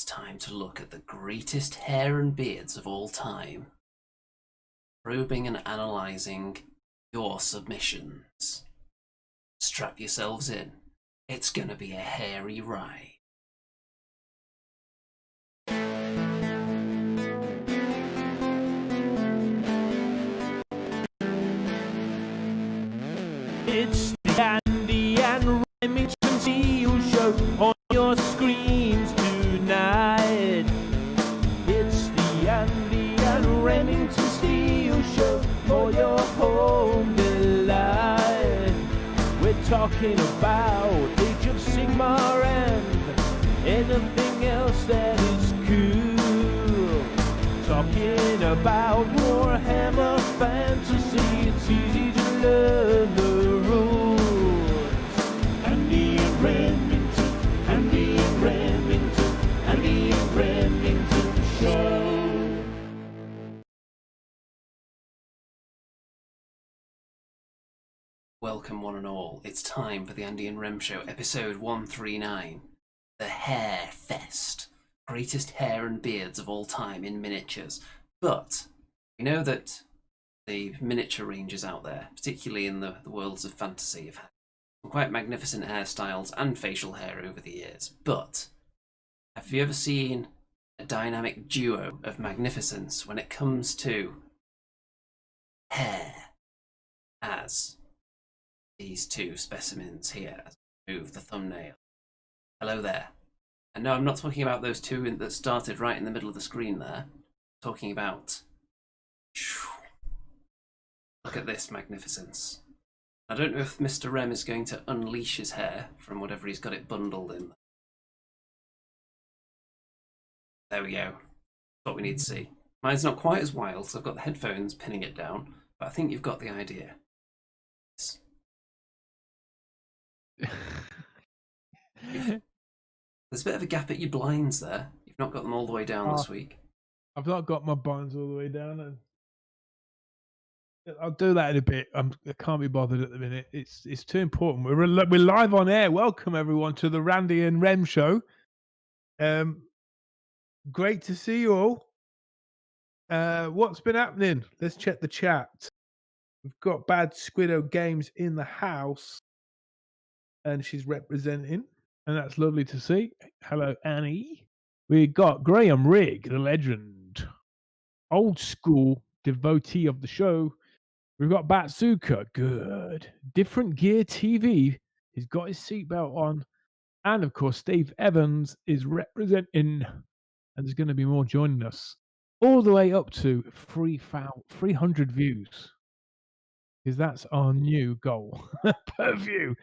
It's time to look at the greatest hair and beards of all time, probing and analysing your submissions. Strap yourselves in. It's gonna be a hairy ride. It's the Andy and Remington Steel Show on your screens tonight. It's the Andy and Remington Steel Show for your home delight. We're talking about Age of Sigmar and anything else that is cool. Talking about Warhammer Fantasy, it's easy to learn the rules. Andy and Remington, Andy and Remington, Andy and Remington Show. Welcome one and all. It's time for the Andy and Rem Show, episode 139. The Hair Fest. Greatest hair and beards of all time in miniatures. But we know that the miniature ranges out there, particularly in the worlds of fantasy, have had some quite magnificent hairstyles and facial hair over the years. But have you ever seen a dynamic duo of magnificence when it comes to hair as these two specimens here? As I move the thumbnail. Hello there. And no, I'm not talking about those two that started right in the middle of the screen there. I'm talking about... Look at this magnificence. I don't know if Mr. Rem is going to unleash his hair from whatever he's got it bundled in. There we go. That's what we need to see. Mine's not quite as wild, so I've got the headphones pinning it down, but I think you've got the idea. There's a bit of a gap at your blinds there. You've not got them all the way down this week. I've not got my blinds all the way down, and I'll do that in a bit. I can't be bothered at the minute. It's too important. We're live on air. Welcome everyone to the Randy and Rem Show. Great to see you all. What's been happening? Let's check the chat. We've got Bad Squiddo Games in the house, and she's representing, and that's lovely to see. Hello, Annie. We got Graham Rigg, the legend, old school devotee of the show. We've got Batsuka, good. Different Gear TV, he's got his seatbelt on. And of course, Steve Evans is representing, and there's going to be more joining us. All the way up to 300 views, because that's our new goal per view.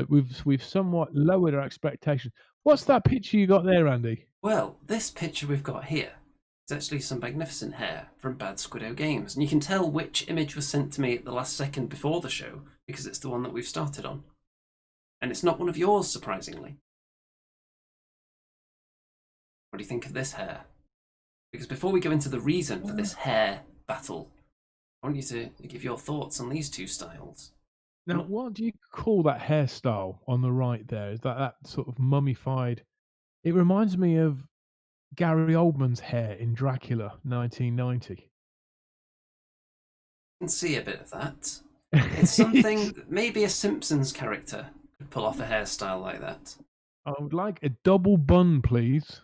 We've somewhat lowered our expectations. What's that picture you got there, Andy? Well, this picture we've got here is actually some magnificent hair from Bad Squiddo Games, and you can tell which image was sent to me at the last second before the show, because it's the one that we've started on. And it's not one of yours, surprisingly. What do you think of this hair? Because before we go into the reason for this hair battle, I want you to give your thoughts on these two styles. Now, what do you call that hairstyle on the right there? Is that sort of mummified? It reminds me of Gary Oldman's hair in Dracula 1990. I can see a bit of that. It's something that maybe a Simpsons character could pull off a hairstyle like that. I would like a double bun, please,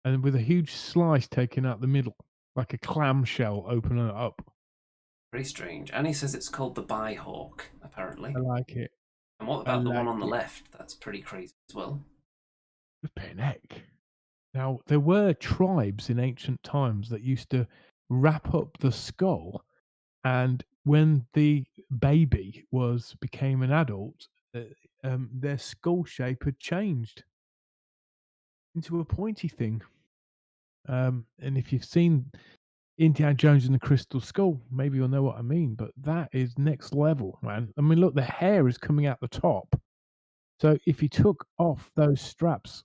and with a huge slice taken out the middle, like a clamshell opening it up. Very strange. Annie says it's called the Byhawk, apparently. I like it. And what about the one on the left? That's pretty crazy as well. Flipping heck. Now, there were tribes in ancient times that used to wrap up the skull, and when the baby became an adult, their skull shape had changed into a pointy thing. And if you've seen Indiana Jones and the Crystal Skull, maybe you'll know what I mean, but that is next level, man. I mean, look, the hair is coming out the top. So if he took off those straps,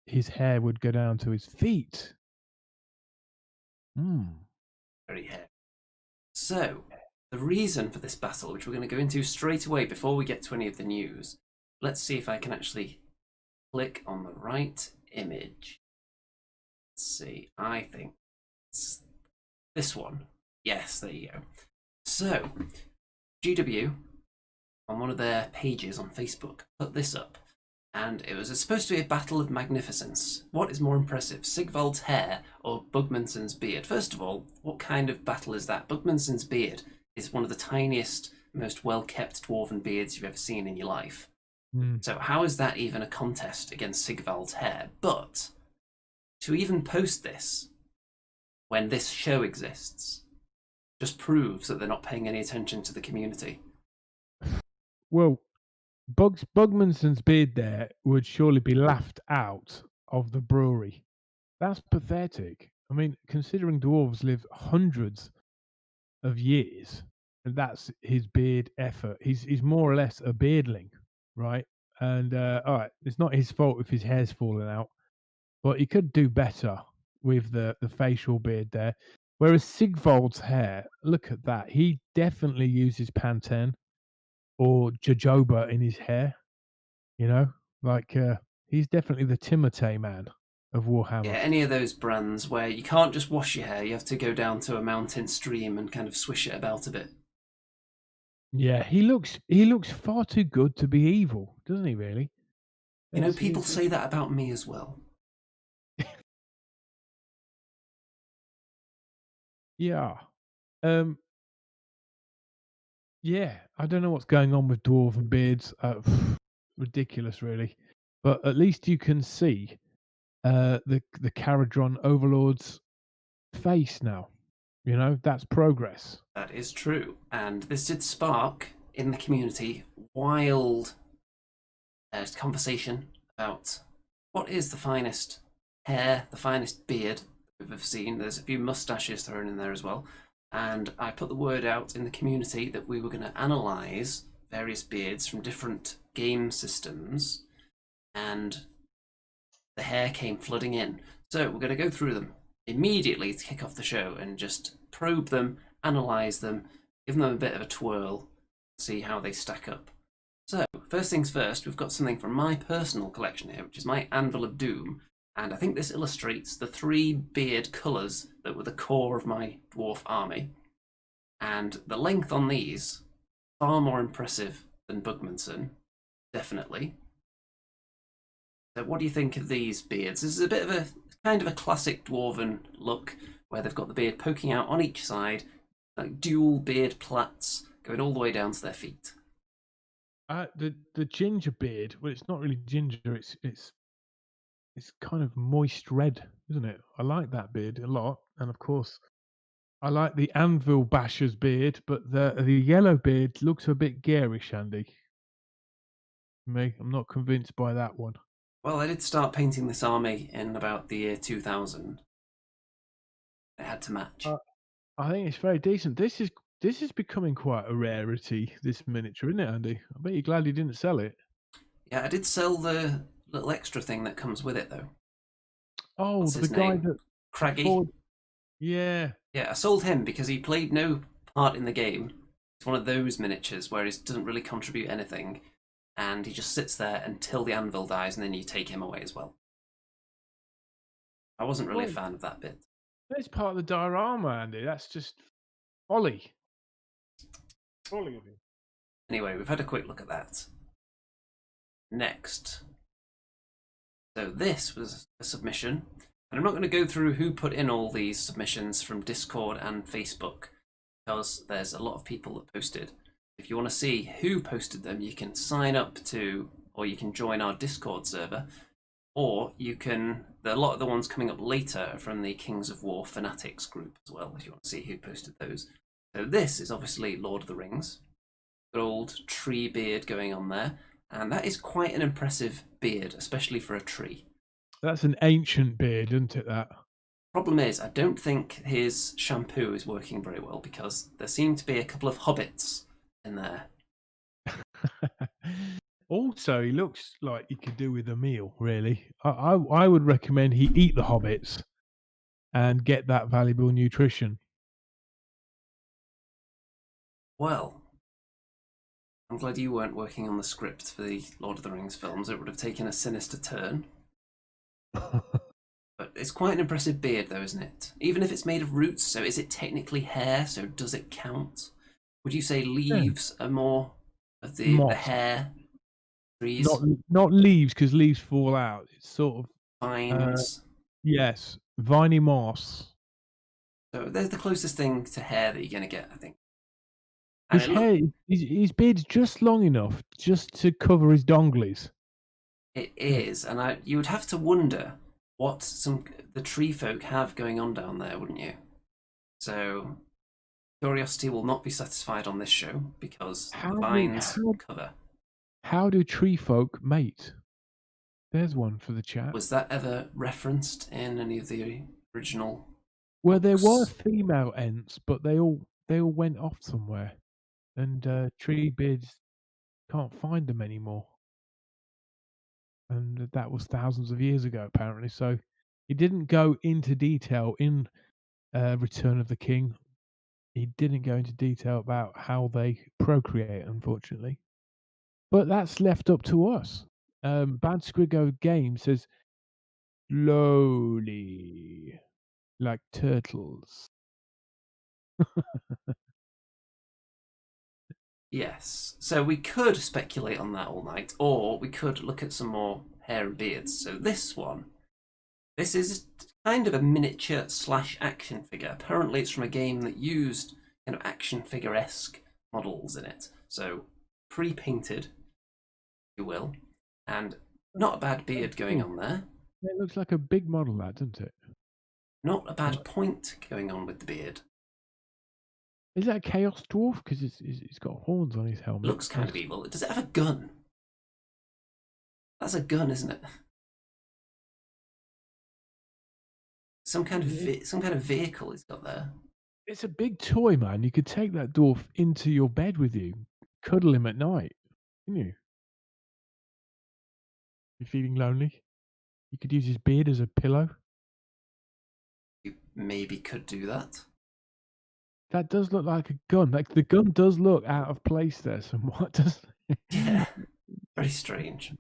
his hair would go down to his feet. Very hairy. So, the reason for this battle, which we're going to go into straight away before we get to any of the news, let's see if I can actually click on the right image. see. I think it's this one. Yes, there you go. So, GW, on one of their pages on Facebook, put this up. And it was supposed to be a battle of magnificence. What is more impressive, Sigvald's hair or Bugmansson's beard? First of all, what kind of battle is that? Bugmansson's beard is one of the tiniest, most well-kept dwarven beards you've ever seen in your life. So how is that even a contest against Sigvald's hair? But to even post this when this show exists just proves that they're not paying any attention to the community. Well, Bugmansson's beard there would surely be laughed out of the brewery. That's pathetic. I mean, considering dwarves live hundreds of years, and that's his beard effort. He's more or less a beardling, right? And all right, it's not his fault if his hair's fallen out, but he could do better with the facial beard there. Whereas Sigvald's hair, look at that. He definitely uses Pantene or jojoba in his hair. You know, like he's definitely the Timotei man of Warhammer. Yeah, any of those brands where you can't just wash your hair, you have to go down to a mountain stream and kind of swish it about a bit. Yeah, he looks far too good to be evil, doesn't he? Really? You know, people say that about me as well. Yeah. Yeah, I don't know what's going on with dwarven beards. Ridiculous, really. But at least you can see the Caradron Overlord's face now. You know, that's progress. That is true. And this did spark in the community wild conversation about what is the finest hair, the finest beard we've ever seen. There's a few mustaches thrown in there as well. And I put the word out in the community that we were going to analyse various beards from different game systems, and the hair came flooding in. So we're going to go through them immediately to kick off the show and just probe them, analyse them, give them a bit of a twirl, see how they stack up. So, first things first, we've got something from my personal collection here, which is my Anvil of Doom, and I think this illustrates the three beard colours that were the core of my dwarf army. And the length on these, far more impressive than Bugmansson, definitely. So what do you think of these beards? This is a bit of a kind of a classic dwarven look, where they've got the beard poking out on each side, like dual beard plaits going all the way down to their feet. The ginger beard, well, it's not really ginger, it's kind of moist red, isn't it? I like that beard a lot, and of course, I like the Anvil Basher's beard, but the yellow beard looks a bit garish, Andy. I'm not convinced by that one. Well, I did start painting this army in about the year 2000. It had to match. I think it's very decent. This is becoming quite a rarity, this miniature, isn't it, Andy? I bet you're glad you didn't sell it. Yeah, I did sell the little extra thing that comes with it, though. Oh, What's the his guy name? that Craggy. Yeah. Yeah, I sold him because he played no part in the game. It's one of those miniatures where he doesn't really contribute anything, and he just sits there until the anvil dies, and then you take him away as well. I wasn't really a fan of that bit. That's part of the diorama, Andy. That's just folly. Folly of you. Anyway, we've had a quick look at that. Next. So this was a submission, and I'm not going to go through who put in all these submissions from Discord and Facebook, because there's a lot of people that posted. If you want to see who posted them, you can sign up to, or you can join our Discord server, or you can, a lot of the ones coming up later are from the Kings of War Fanatics group as well, if you want to see who posted those. So this is obviously Lord of the Rings. Good old tree beard going on there, and that is quite an impressive beard, especially for a tree. That's an ancient beard, isn't it, that? Problem is, I don't think his shampoo is working very well, because there seem to be a couple of hobbits in there. Also, he looks like he could do with a meal, really. I would recommend he eat the hobbits and get that valuable nutrition. Well, I'm glad you weren't working on the script for the Lord of the Rings films. It would have taken a sinister turn. But it's quite an impressive beard, though, isn't it? Even if it's made of roots, so is it technically hair? So does it count? Would you say Yeah. leaves are more of the Moss, hair? not Trees, not leaves, because leaves fall out. It's sort of vines. yes, viney moss. So there's the closest thing to hair that you're going to get, I think. And His it look hair, his beard's just long enough just to cover his donglies. it Yeah. is, and you would have to wonder what the tree folk have going on down there, wouldn't you? So curiosity will not be satisfied on this show because the How do vines cover. how do tree folk mate? There's one for the chat. Was that ever referenced in any of the original Well, there were books? female ents, but they all went off somewhere, and Treebeards can't find them anymore. And that was thousands of years ago, apparently. So he didn't go into detail in Return of the King. He didn't go into detail about how they procreate, unfortunately. But that's left up to us. Bad Squiggo Game says slowly, like turtles. Yes. So we could speculate on that all night, or we could look at some more hair and beards. So this is kind of a miniature slash action figure. Apparently, it's from a game that used kind of action figure-esque models in it. So pre-painted, if you will, and not a bad beard going on there. It looks like a big model, that, doesn't it? Not a bad point going on with the beard. Is that a Chaos Dwarf? Because it's got horns on his helmet. Looks kind of evil. Does it have a gun? That's a gun, isn't it? Some kind of vehicle he's got there. It's a big toy, man. You could take that dwarf into your bed with you, cuddle him at night, couldn't you? You're feeling lonely? You could use his beard as a pillow. You maybe could do that. That does look like a gun. Like the gun does look out of place there somewhat, doesn't it? Yeah, very strange.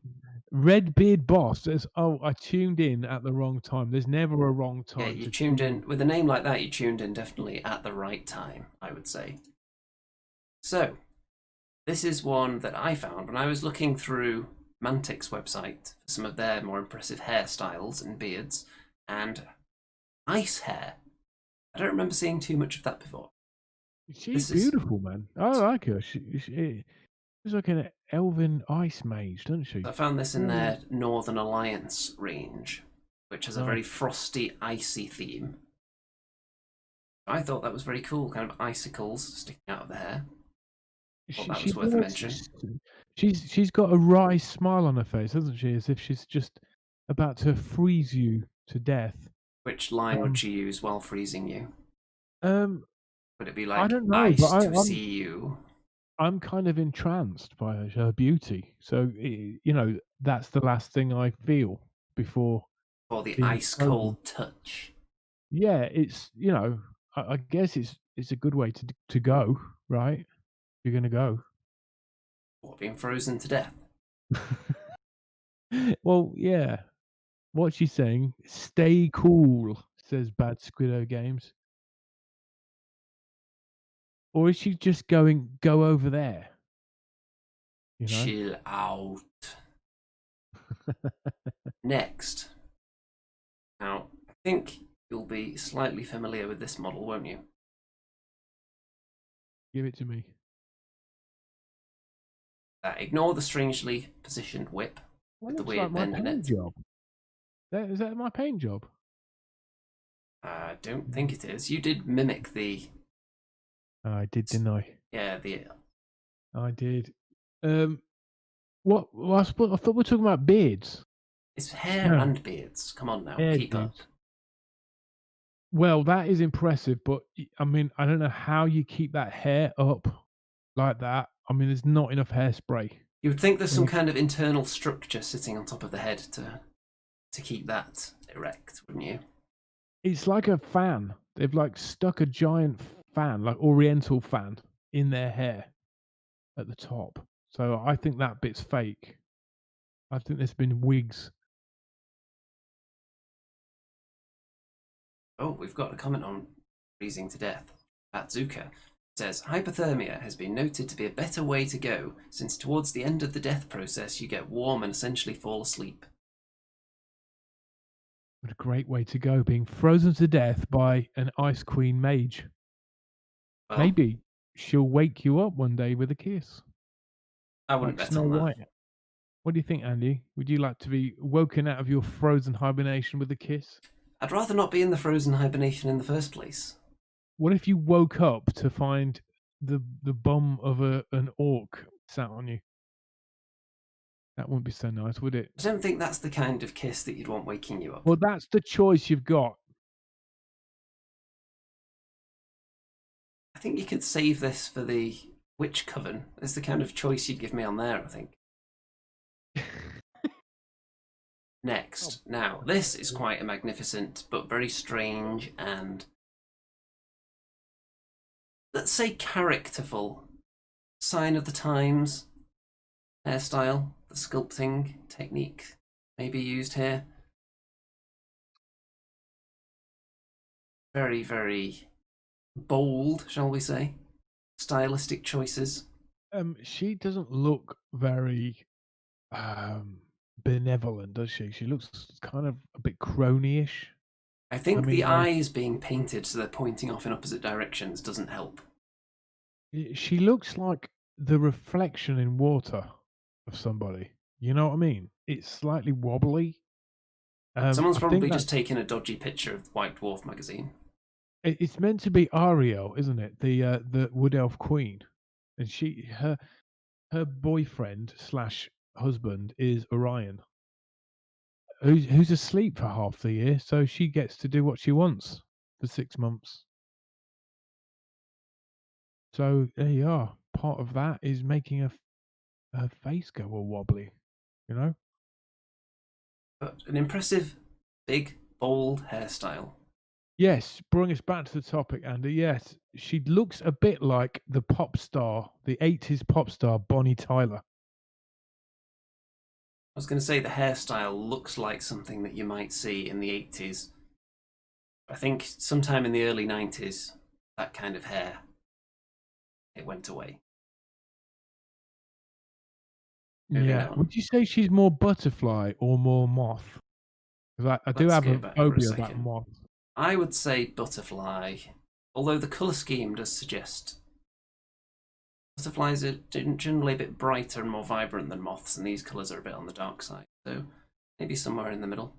Redbeard Boss says, "Oh, I tuned in at the wrong time." There's never a wrong Yeah, time. you tuned in with a name like that. You tuned in definitely at the right time, I would say. So, this is one that I found when I was looking through Mantic's website for some of their more impressive hairstyles and beards, and ice hair. I don't remember seeing too much of that before. She's beautiful, man. I like her. She's like an elven ice mage, doesn't she? I found this in their Northern Alliance range, which has a very frosty, icy theme. I thought that was very cool, kind of icicles sticking out of the hair. Thought that was worth a mention. She's got a wry smile on her face, hasn't she? As if she's just about to freeze you to death. Which line would she use while freezing you? Would it be like, I don't know, ice but to see you? I'm kind of entranced by her beauty. So, that's the last thing I feel before. Or the ice cold touch? Yeah, it's, I guess it's a good way to go, right? You're going to go. What, being frozen to death? Well, yeah. What's she saying? Stay cool, says Bad Squiddo Games. Or is she just going, go over there? Chill out. Next. Now, I think you'll be slightly familiar with this model, won't you? Give it to me. Ignore the strangely positioned whip with the weird bend in it. Is that my paint job? I don't think it is. You did mimic the... I did, didn't I? Yeah, I did. What? Well, I thought we were talking about beards. It's hair and beards. Come on now, keep up. Well, that is impressive, but I mean, I don't know how you keep that hair up like that. I mean, there's not enough hairspray. You would think there's some kind of internal structure sitting on top of the head to keep that erect, wouldn't you? It's like a fan. They've like stuck a giant fan, like Oriental fan, in their hair at the top. So I think that bit's fake. I think there's been wigs. Oh, we've got a comment on freezing to death. Atzuka says, hypothermia has been noted to be a better way to go, since towards the end of the death process you get warm and essentially fall asleep. What a great way to go, being frozen to death by an Ice Queen mage. Well, Maybe she'll wake you up one day with a kiss. I wouldn't Like bet Snow on that. White. What do you think, Andy? Would you like to be woken out of your frozen hibernation with a kiss? I'd rather not be in the frozen hibernation in the first place. What if you woke up to find the bum of an orc sat on you? That wouldn't be so nice, would it? I don't think that's the kind of kiss that you'd want waking you up. Well, that's the choice you've got. I think you could save this for the Witch Coven. It's the kind of choice you'd give me on there, I think. Next. Now, this is quite a magnificent, but very strange and, let's say, characterful sign of the times hairstyle. The sculpting technique may be used here. Very, very bold, shall we say? Stylistic choices. She doesn't look very benevolent, does she? She looks kind of a bit crony-ish. I think I mean, the like- eyes being painted so they're pointing off in opposite directions doesn't help. She looks like the reflection in water of somebody. You know what I mean? It's slightly wobbly. Someone's I probably think just taken a dodgy picture of White Dwarf magazine. it's meant to be Ariel, isn't it? The Wood Elf Queen, and her boyfriend slash husband is Orion, who's asleep for half the year, so she gets to do what she wants for 6 months. So there you are. Part of that is making her face go all wobbly, you know. But an impressive, big, bold hairstyle. Yes, bring us back to the topic, Andy. Yes, she looks a bit like the pop star, the 80s pop star Bonnie Tyler. I was going to say the hairstyle looks like something that you might see in the 80s. I think sometime in the early 90s, that kind of hair, it went away. Moving Yeah. on. Would you say she's more butterfly or more moth? Because I do Let's have go a back for a phobia about second. moth. I would say butterfly, although the colour scheme does suggest butterflies are generally a bit brighter and more vibrant than moths, and these colours are a bit on the dark side, so maybe somewhere in the middle.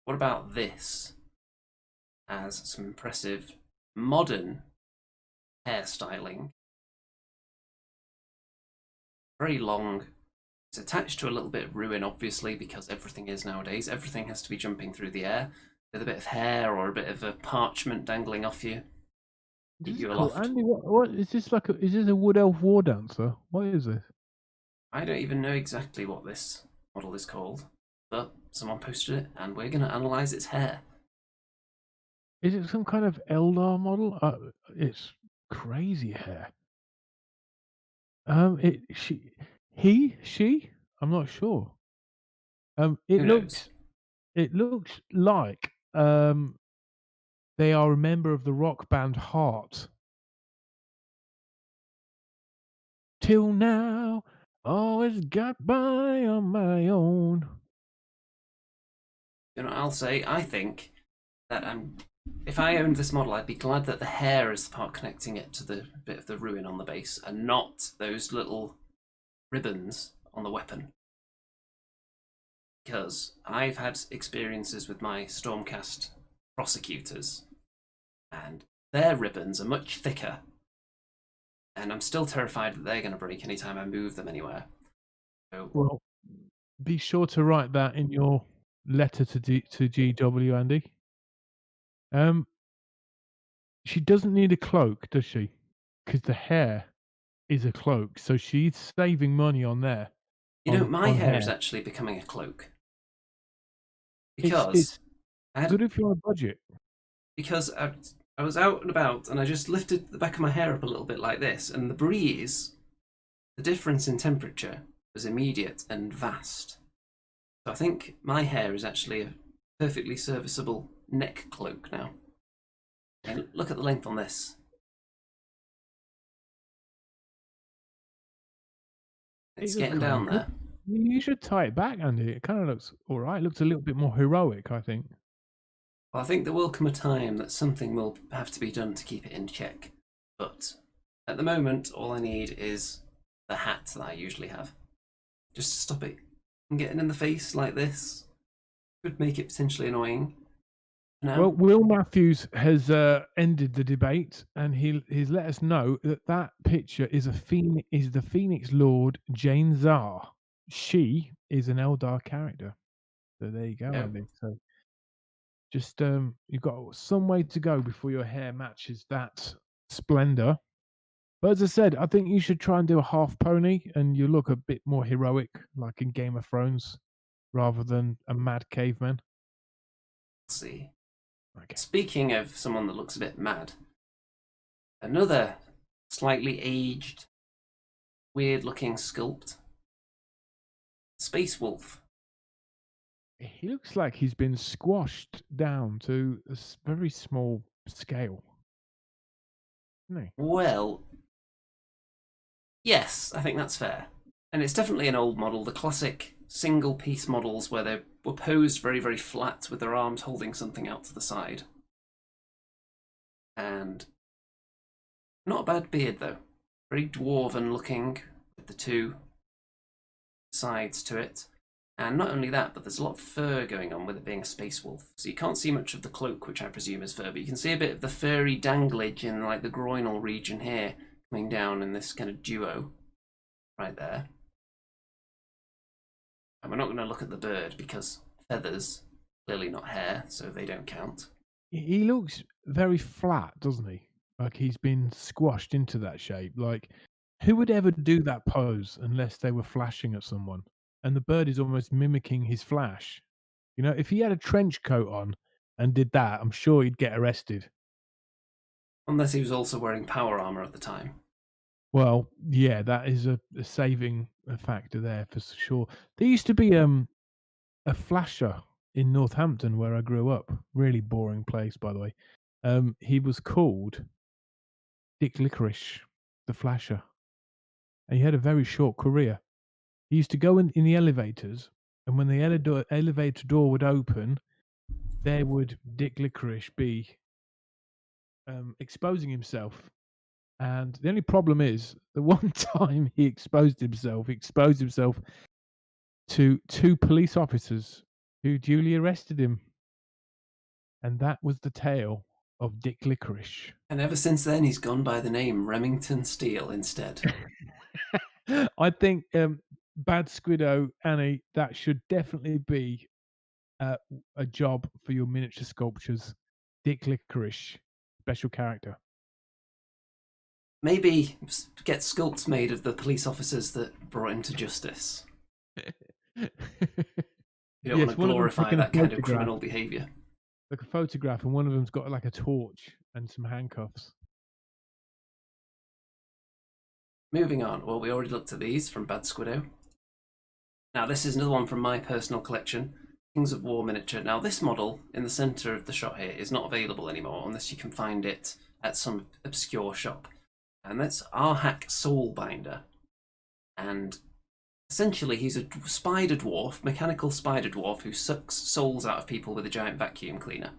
What about this? Has some impressive modern hairstyling. Very long. It's attached to a little bit of ruin, obviously, because everything is nowadays. Everything has to be jumping through the air with a bit of hair or a bit of a parchment dangling off you. This is You cool. aloft. Andy, what is this like? Is this a wood elf war dancer? What is this? I don't even know exactly what this model is called, but someone posted it, and we're going to analyse its hair. Is it some kind of Eldar model? It's crazy hair. She? I'm not sure. It Who looks, knows? it looks like they are a member of the rock band Heart. Till now, always got by on my own. You know, I'll say, I think that if I owned this model, I'd be glad that the hair is the part connecting it to the bit of the ruin on the base, and not those little ribbons on the weapon. Because I've had experiences with my Stormcast prosecutors, and their ribbons are much thicker, and I'm still terrified that they're going to break anytime I move them anywhere. So, Well, be sure to write that in your letter to GW, Andy. She doesn't need a cloak, does she? Because the hair is a cloak, so she's saving money on there. you know, on- my on hair is actually becoming a cloak. It's Because I had good if you're on a budget. because I was out and about and I just lifted the back of my hair up a little bit like this, and the breeze, the difference in temperature was immediate and vast. So I think my hair is actually perfectly serviceable neck cloak now. And look at the length on this. It's getting down there. You should tie it back, Andy. It kind of looks all right. It looks a little bit more heroic, I think. Well, I think there will come a time that something will have to be done to keep it in check. But at the moment, all I need is the hat that I usually have. Just to stop it from getting in the face like this. Could make it potentially annoying. No. Well, Will Matthews has ended the debate, and he's let us know that picture is the Phoenix Lord Jane Zar. She is an Eldar character. So there you go, Yeah. Andy. So just you've got some way to go before your hair matches that splendor. But as I said, I think you should try and do a half pony, and you look a bit more heroic, like in Game of Thrones, rather than a mad caveman. Let's see. Okay. Speaking of someone that looks a bit mad, another slightly aged, weird-looking sculpt. Space Wolf. He looks like he's been squashed down to a very small scale. Isn't he? Well, yes, I think that's fair. And it's definitely an old model, the classic single-piece models where they were posed very, very flat with their arms holding something out to the side. And not a bad beard, though. Very dwarven-looking with the two sides to it. And not only that, but there's a lot of fur going on with it being a space wolf. So you can't see much of the cloak, which I presume is fur, but you can see a bit of the furry danglage in like the groinal region here, coming down in this kind of duo right there. And we're not going to look at the bird because feathers, clearly not hair, so they don't count. He looks very flat, doesn't he? Like he's been squashed into that shape. Like, who would ever do that pose unless they were flashing at someone? And the bird is almost mimicking his flash. You know, if he had a trench coat on and did that, I'm sure he'd get arrested. Unless he was also wearing power armor at the time. Well, yeah, that is a saving factor there for sure. There used to be a flasher in Northampton where I grew up. Really boring place, by the way. He was called Dick Licorice, the flasher. And he had a very short career. He used to go in the elevators, and when the elevator door would open, there would Dick Licorice be exposing himself. And the only problem is, the one time he exposed himself to 2 police officers who duly arrested him. And that was the tale of Dick Licorice. And ever since then, he's gone by the name Remington Steele instead. I think Bad Squiddo, Annie, that should definitely be a job for your miniature sculptures. Dick Licorice, special character. Maybe get sculpts made of the police officers that brought him to justice. You don't want to glorify that kind of criminal behaviour. Like a photograph, and one of them's got like a torch and some handcuffs. Moving on. Well, we already looked at these from Bad Squiddo. Now, this is another one from my personal collection, Kings of War miniature. Now, this model in the centre of the shot here is not available anymore unless you can find it at some obscure shop. And that's Arhak Soulbinder. And essentially, he's a spider dwarf, mechanical spider dwarf, who sucks souls out of people with a giant vacuum cleaner.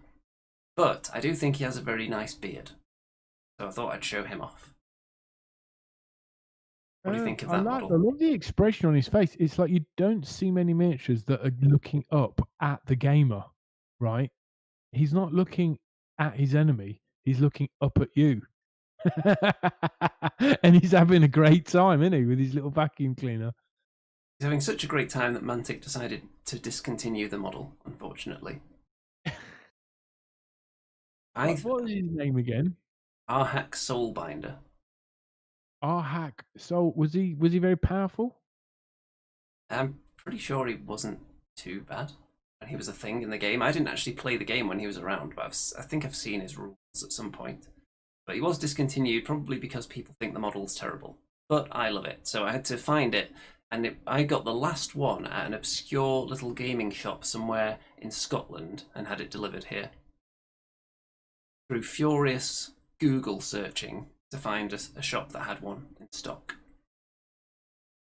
But I do think he has a very nice beard. So I thought I'd show him off. What do you think of that model? I love the expression on his face. It's like you don't see many miniatures that are looking up at the gamer, right? He's not looking at his enemy. He's looking up at you. And he's having a great time, isn't he, with his little vacuum cleaner? He's having such a great time that Mantic decided to discontinue the model, unfortunately. What was his name again? Arhak Soulbinder. Arhak. So was he very powerful? I'm pretty sure he wasn't too bad when he was a thing in the game. I didn't actually play the game when he was around, but I think I've seen his rules at some point. But he was discontinued, probably because people think the model's terrible. But I love it, so I had to find it And I got the last one at an obscure little gaming shop somewhere in Scotland and had it delivered here. Through furious Google searching to find a shop that had one in stock.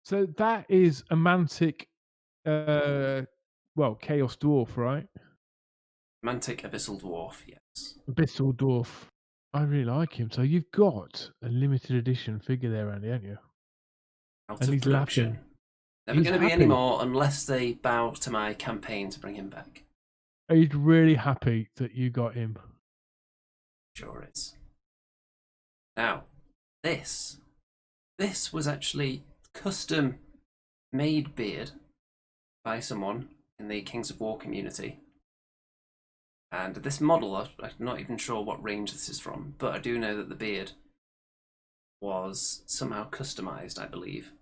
So that is a Mantic, Chaos Dwarf, right? Mantic Abyssal Dwarf, yes. Abyssal Dwarf. I really like him. So you've got a limited edition figure there, Andy, haven't you? Out And of he's production. laughing. Never He's going to be any happy. more unless they bow to my campaign to bring him back. He's really happy that you got him. Sure is. Now, this was actually custom made beard by someone in the Kings of War community. And this model, I'm not even sure what range this is from, but I do know that the beard was somehow customized, I believe,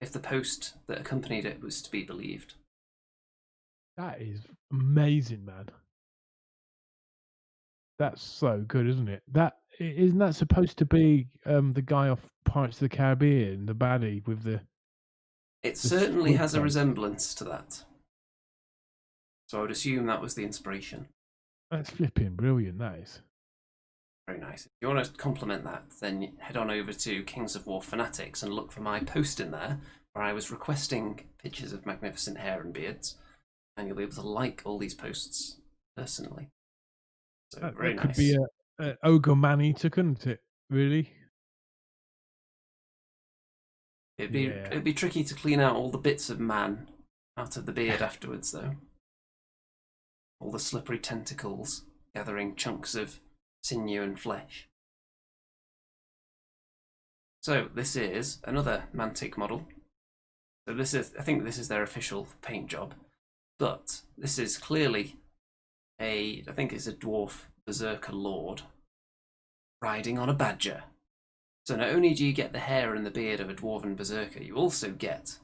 if the post that accompanied it was to be believed. That is amazing, man. That's so good, isn't it? Isn't that supposed to be the guy off Pirates of the Caribbean, the baddie with the... It certainly has a face. resemblance to that. So I would assume that was the inspiration. That's flipping brilliant, that is. Very nice. If you want to compliment that, then head on over to Kings of War Fanatics and look for my post in there where I was requesting pictures of magnificent hair and beards, and you'll be able to like all these posts personally. So very that nice. Could be a Ogre Man-Eater, couldn't it? Really? It'd be tricky to clean out all the bits of man out of the beard afterwards, though. All the slippery tentacles gathering chunks of sinew and flesh. So this is another Mantic model. So I think this is their official paint job, but this is clearly I think it's a dwarf berserker lord riding on a badger. So not only do you get the hair and the beard of a dwarven berserker, you also get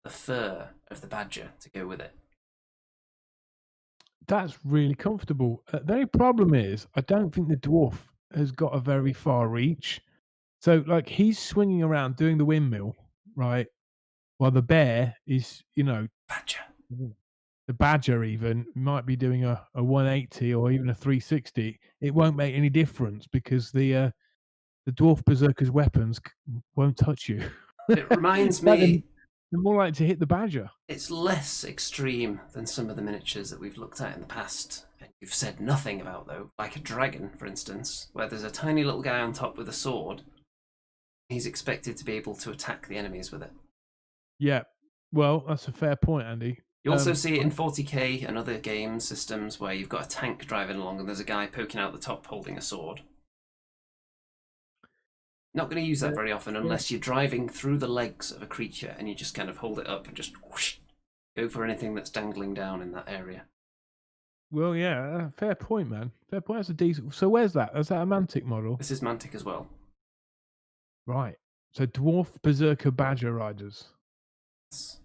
the fur of the badger to go with it. That's really comfortable. The only problem is, I don't think the dwarf has got a very far reach. So, like, he's swinging around doing the windmill, right? While the bear is, Badger. The badger even might be doing a 180 or even a 360. It won't make any difference because the dwarf berserker's weapons won't touch you. It reminds me... They're more likely to hit the badger. It's less extreme than some of the miniatures that we've looked at in the past, and you've said nothing about, though, like a dragon, for instance, where there's a tiny little guy on top with a sword. He's expected to be able to attack the enemies with it. Yeah, well, that's a fair point, Andy. You also see it in 40k and other game systems where you've got a tank driving along and there's a guy poking out the top holding a sword. Not going to use that very often unless you're driving through the legs of a creature and you just kind of hold it up and just whoosh, go for anything that's dangling down in that area. Well, yeah, fair point, man. Fair point. That's a decent... So where's that? Is that a Mantic model? This is Mantic as well. Right. So dwarf berserker badger riders. Yes.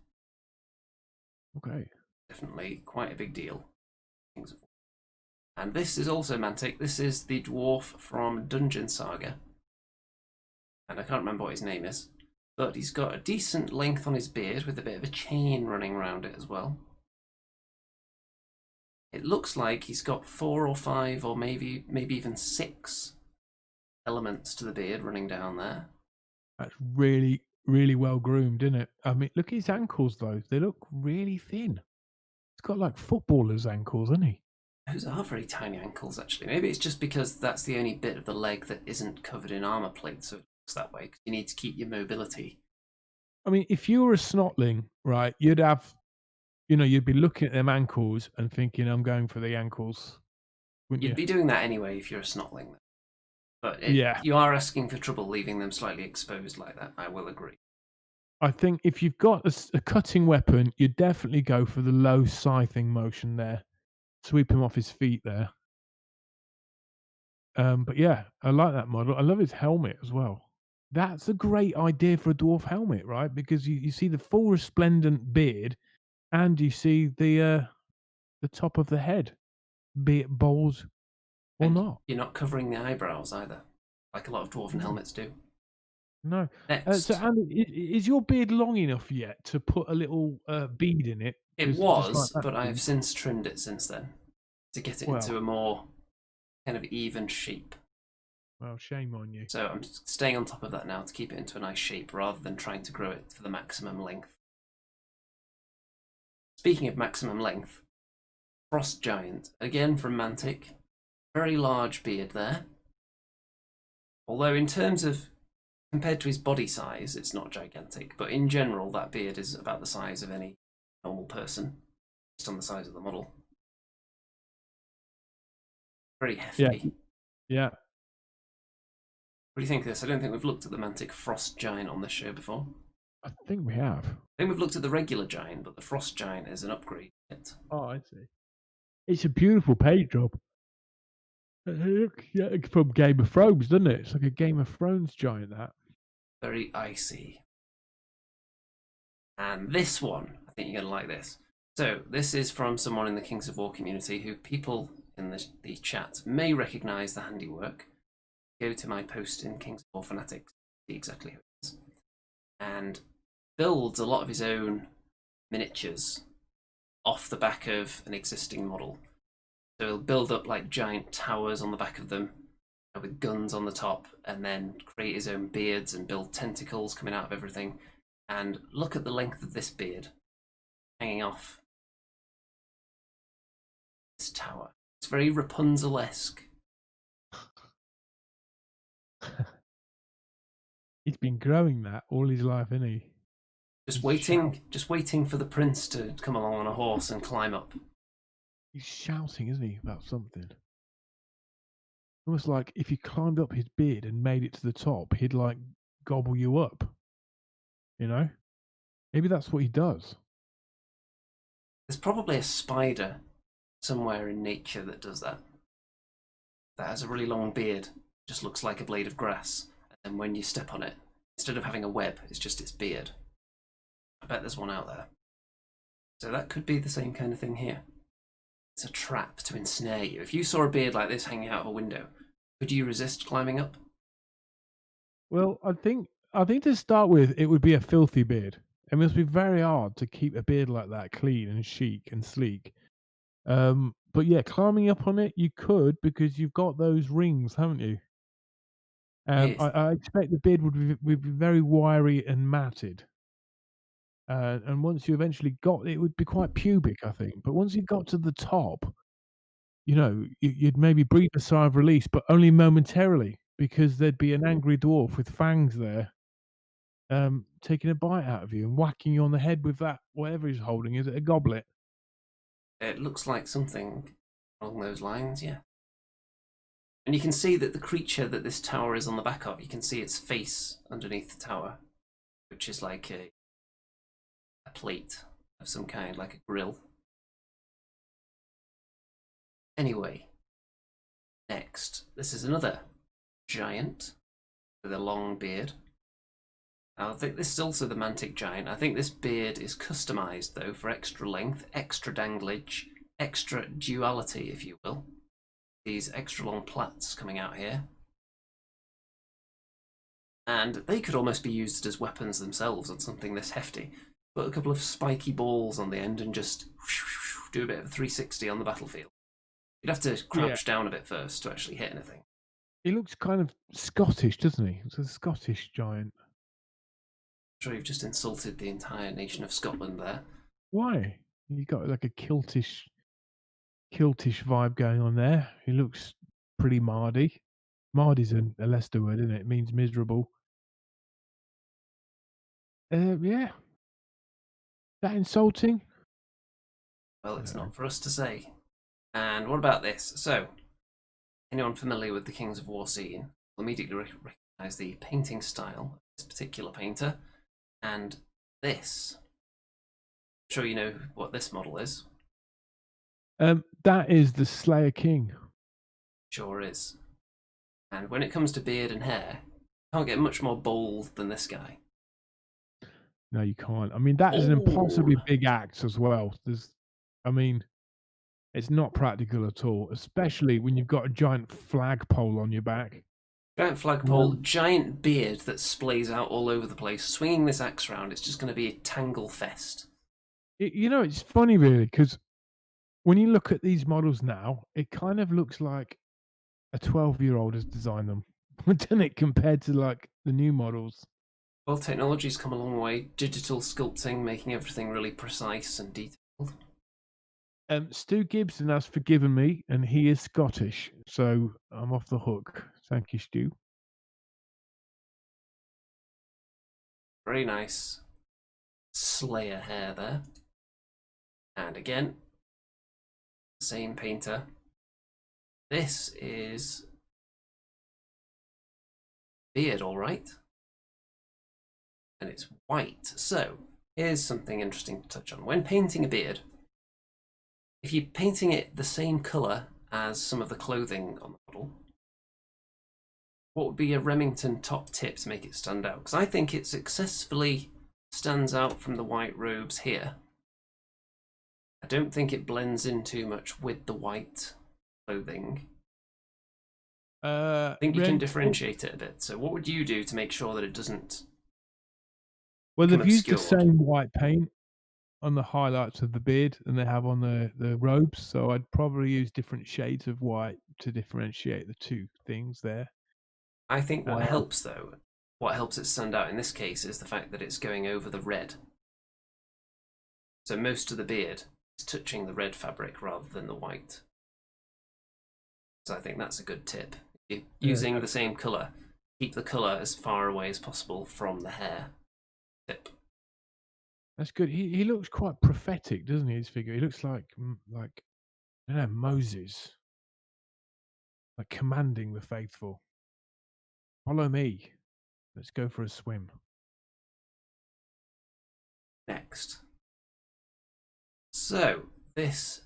Okay. Definitely quite a big deal. And this is also Mantic. This is the dwarf from Dungeon Saga. And I can't remember what his name is. But he's got a decent length on his beard with a bit of a chain running around it as well. It looks like he's got 4 or 5 or maybe even 6 elements to the beard running down there. That's really, really well groomed, isn't it? I mean, look at his ankles, though. They look really thin. He's got like footballer's ankles, hasn't he? Those are very tiny ankles, actually. Maybe it's just because that's the only bit of the leg that isn't covered in armor plate, so it looks that way, because you need to keep your mobility. I mean, if you were a snotling, right, you'd have, you'd be looking at them ankles and thinking, I'm going for the ankles. Wouldn't You'd you? be doing that anyway if you're a snotling. But you are asking for trouble leaving them slightly exposed like that, I will agree. I think if you've got a cutting weapon, you'd definitely go for the low scything motion there. Sweep him off his feet there. But yeah, I like that model. I love his helmet as well. That's a great idea for a dwarf helmet, right? Because you see the full resplendent beard and you see the top of the head, be it bald or not. You're not covering the eyebrows either, like a lot of dwarven helmets do. No. So Next, Andy, is your beard long enough yet to put a little bead in it? it Because just like was, that but I've seems since trimmed it since then to get it into well, a more kind of even shape. well, shame on you. So I'm staying on top of that now to keep it into a nice shape rather than trying to grow it for the maximum length. Speaking of maximum length, Frost Giant, again from Mantic, very large beard there. Although in terms of, compared to his body size, it's not gigantic, but in general that beard is about the size of any normal person, just on the size of the model. Very Yeah, hefty. yeah. What do you think of this? I don't think we've looked at the Mantic Frost Giant on this show before. I think we have. I think we've looked at the regular Giant, but the Frost Giant is an upgrade. Oh, I see. It's a beautiful paint job. Yeah, from Game of Thrones, doesn't it? It's like a Game of Thrones giant. That. Very icy. And this one, I think you're going to like this. So this is from someone in the Kings of War community who people in the chat may recognise the handiwork. Go to my post in Kings of War Fanatics, see exactly who it is. And builds a lot of his own miniatures off the back of an existing model. So he'll build up like giant towers on the back of them with guns on the top, and then create his own beards and build tentacles coming out of everything. And look at the length of this beard hanging off this tower. It's very Rapunzel-esque. He's been growing that all his life, isn't he? Just waiting for the prince to come along on a horse and climb up. He's shouting, isn't he, about something? Almost like if you climbed up his beard and made it to the top, he'd like gobble you up. You know? Maybe that's what he does. There's probably a spider somewhere in nature that does that. That has a really long beard, just looks like a blade of grass, and when you step on it, instead of having a web, it's just its beard. I bet there's one out there. So that could be the same kind of thing here. It's a trap to ensnare you. If you saw a beard like this hanging out of a window, could you resist climbing up? Well, I think to start with, it would be a filthy beard. It must be very hard to keep a beard like that clean and chic and sleek. But yeah, climbing up on it, you could because you've got those rings, haven't you? Yes. I expect the beard would be very wiry and matted. And once you eventually got it, would be quite pubic, I think. But once you got to the top, you know, you'd maybe breathe a sigh of release, but only momentarily, because there'd be an angry dwarf with fangs there, taking a bite out of you and whacking you on the head with that, whatever he's holding. Is it a goblet? It looks like something along those lines, yeah. And you can see that the creature that this tower is on the back of, you can see its face underneath the tower, which is like a plate of some kind, like a grill. Anyway, next, this is another giant with a long beard. Now, I think this is also the Mantic Giant. I think this beard is customized, though, for extra length, extra danglage, extra duality, if you will. These extra long plaits coming out here. And they could almost be used as weapons themselves on something this hefty. Put a couple of spiky balls on the end and just do a bit of a 360 on the battlefield. You'd have to crouch down a bit first to actually hit anything. He looks kind of Scottish, doesn't he? It's a Scottish giant. I'm sure you've just insulted the entire nation of Scotland there. Why? You got like a kiltish vibe going on there. He looks pretty mardy. Mardy's a Leicester word, isn't it? It means miserable. Yeah. That insulting? Well, it's not for us to say. And what about this? So, anyone familiar with the Kings of War scene will immediately recognise the painting style of this particular painter. And this. I'm sure you know what this model is. That is the Slayer King. Sure is. And when it comes to beard and hair, can't get much more bold than this guy. No, you can't. I mean, that is an impossibly big axe as well. It's not practical at all, especially when you've got a giant flagpole on your back. Giant flagpole, giant beard that splays out all over the place. Swinging this axe around, it's just going to be a tangle fest. It's funny really because when you look at these models now, it kind of looks like a 12-year-old has designed them, doesn't it, compared to like the new models? Well, technology's come a long way. Digital sculpting, making everything really precise and detailed. Stu Gibson has forgiven me, and he is Scottish, so I'm off the hook. Thank you, Stu. Very nice. Slayer hair there. And again, same painter. This is beard, all right. And it's white. So here's something interesting to touch on. When painting a beard, if you're painting it the same colour as some of the clothing on the model, what would be a Remington top tip to make it stand out? Because I think it successfully stands out from the white robes here. I don't think it blends in too much with the white clothing. I think you can differentiate it a bit. So what would you do to make sure that it doesn't? Well, they've used the same white paint on the highlights of the beard than they have on the robes, so I'd probably use different shades of white to differentiate the two things there. I think what helps it stand out in this case is the fact that it's going over the red. So most of the beard is touching the red fabric rather than the white. So I think that's a good tip. If you're using the same colour, keep the colour as far away as possible from the hair tip. That's good. He looks quite prophetic, doesn't he? His figure. He looks like I don't know, Moses, like commanding the faithful. Follow me. Let's go for a swim. Next. So this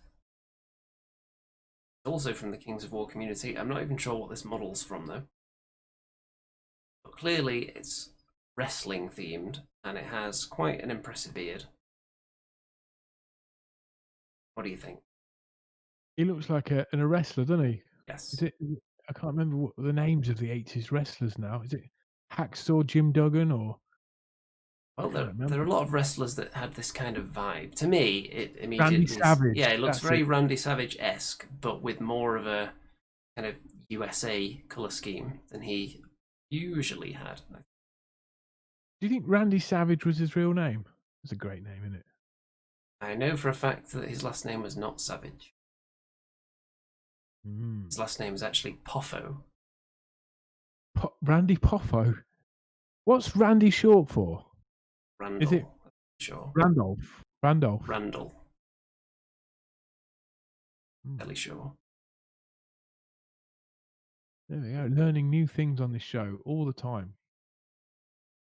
is also from the Kings of War community. I'm not even sure what this model's from though. But clearly it's wrestling themed and it has quite an impressive beard. What do you think? He looks like a wrestler, doesn't he? Yes. I can't remember what the names of the 80s wrestlers now. Is it Hacksaw Jim Duggan or? Well, there are a lot of wrestlers that had this kind of vibe. To me, it immediately Randy Savage. Yeah, it looks very Randy Savage-esque, but with more of a kind of USA colour scheme than he usually had. Do you think Randy Savage was his real name? It's a great name, isn't it? I know for a fact that his last name was not Savage. His last name is actually Poffo. Randy Poffo? What's Randy short for? Randall. Is it sure? Randolph. Randall. Fairly sure. There we go. Learning new things on this show all the time.